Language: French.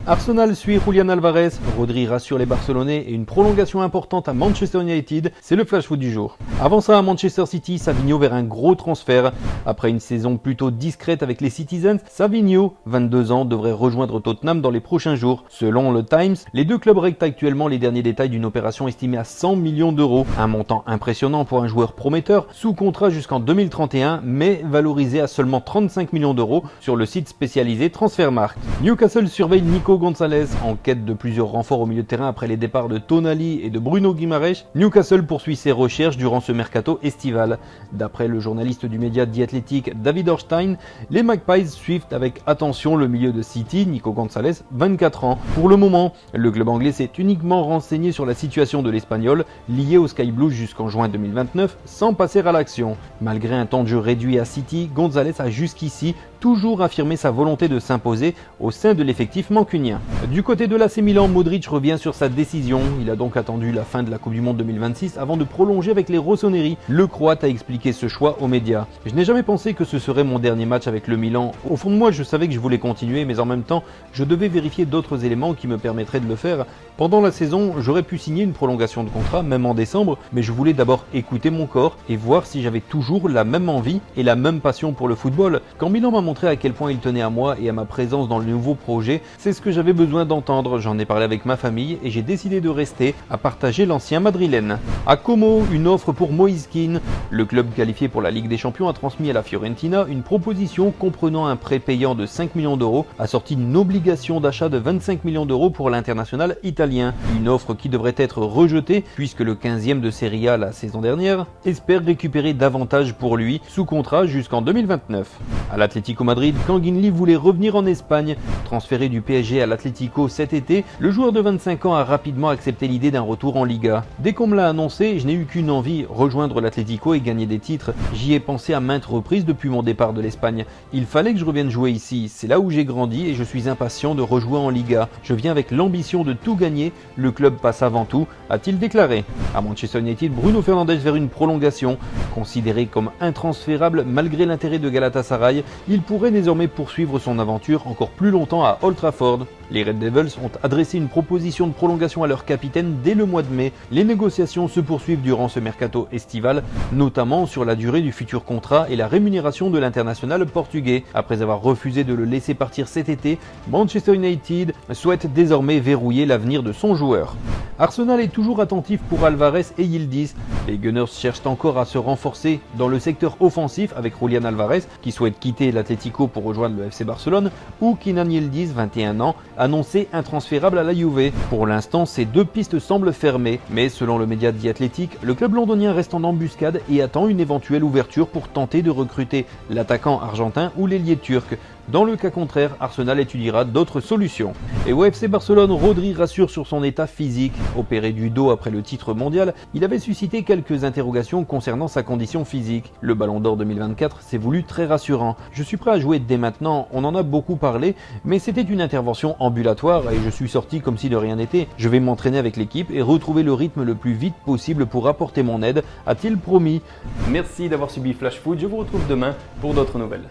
Arsenal suit Julián Álvarez, Rodri rassure les Barcelonais et une prolongation importante à Manchester United, c'est le flash foot du jour. Avant ça, à Manchester City, Savinho vers un gros transfert. Après une saison plutôt discrète avec les Citizens, Savinho, 22 ans, devrait rejoindre Tottenham dans les prochains jours. Selon le Times, les deux clubs règlent actuellement les derniers détails d'une opération estimée à 100 millions d'euros. Un montant impressionnant pour un joueur prometteur, sous contrat jusqu'en 2031, mais valorisé à seulement 35 millions d'euros sur le site spécialisé Transfermarkt. Newcastle surveille Nico Gonzalez en quête de plusieurs renforts au milieu de terrain après les départs de Tonali et de Bruno Guimaraes. Newcastle poursuit ses recherches durant ce mercato estival. D'après le journaliste du média The Athletic David Ornstein, les Magpies suivent avec attention le milieu de City, Nico Gonzalez, 24 ans. Pour le moment, le club anglais s'est uniquement renseigné sur la situation de l'Espagnol, lié au Sky Blues jusqu'en juin 2029, sans passer à l'action. Malgré un temps de jeu réduit à City, Gonzalez a jusqu'ici toujours affirmé sa volonté de s'imposer au sein de l'effectif mancunien. Du côté de l'AC Milan, Modric revient sur sa décision. Il a donc attendu la fin de la Coupe du Monde 2026 avant de prolonger avec les Rossoneri. Le Croate a expliqué ce choix aux médias. Je n'ai jamais pensé que ce serait mon dernier match avec le Milan. Au fond de moi, je savais que je voulais continuer, mais en même temps, je devais vérifier d'autres éléments qui me permettraient de le faire. Pendant la saison, j'aurais pu signer une prolongation de contrat, même en décembre, mais je voulais d'abord écouter mon corps et voir si j'avais toujours la même envie et la même passion pour le football. Quand Milan m'a montré à quel point il tenait à moi et à ma présence dans le nouveau projet, c'est ce que j'avais besoin d'entendre. J'en ai parlé avec ma famille et j'ai décidé de rester, à partager l'ancien madrilène. À Como, une offre pour Moïse Kean. Le club qualifié pour la Ligue des Champions a transmis à la Fiorentina une proposition comprenant un prêt payant de 5 millions d'euros, assorti d'une obligation d'achat de 25 millions d'euros pour l'international italien. Une offre qui devrait être rejetée puisque le 15e de Serie A la saison dernière espère récupérer davantage pour lui sous contrat jusqu'en 2029. À l'Atlético Madrid, Kanguinli voulait revenir en Espagne. Transféré du PSG à l'Atlético cet été, le joueur de 25 ans a rapidement accepté l'idée d'un retour en Liga. Dès qu'on me l'a annoncé, je n'ai eu qu'une envie, rejoindre l'Atlético et gagner des titres. J'y ai pensé à maintes reprises depuis mon départ de l'Espagne. Il fallait que je revienne jouer ici, c'est là où j'ai grandi et je suis impatient de rejouer en Liga. Je viens avec l'ambition de tout gagner, le club passe avant tout, a-t-il déclaré. À Manchester United, Bruno Fernandes vers une prolongation. Considéré comme intransférable malgré l'intérêt de Galatasaray, il pourrait désormais poursuivre son aventure encore plus longtemps à Old Trafford. Les Red Devils ont adressé une proposition de prolongation à leur capitaine dès le mois de mai. Les négociations se poursuivent durant ce mercato estival, notamment sur la durée du futur contrat et la rémunération de l'international portugais. Après avoir refusé de le laisser partir cet été, Manchester United souhaite désormais verrouiller l'avenir de son joueur. Arsenal est toujours attentif pour Alvarez et Yildiz. Les Gunners cherchent encore à se renforcer dans le secteur offensif avec Julián Álvarez qui souhaite quitter l'Atlético pour rejoindre le FC Barcelone ou Kenan Yildiz, 21 ans, annoncé intransférable à la Juve. Pour l'instant, ces deux pistes semblent fermées, mais selon le média The Athletic, le club londonien reste en embuscade et attend une éventuelle ouverture pour tenter de recruter l'attaquant argentin ou l'ailier turc. Dans le cas contraire, Arsenal étudiera d'autres solutions. Et au FC Barcelone, Rodri rassure sur son état physique. Opéré du dos après le titre mondial, il avait suscité quelques interrogations concernant sa condition physique. Le Ballon d'Or 2024 s'est voulu très rassurant. Je suis prêt à jouer dès maintenant, on en a beaucoup parlé, mais c'était une intervention ambulatoire et je suis sorti comme si de rien n'était. Je vais m'entraîner avec l'équipe et retrouver le rythme le plus vite possible pour apporter mon aide, a-t-il promis. Merci d'avoir suivi Flash Foot, je vous retrouve demain pour d'autres nouvelles.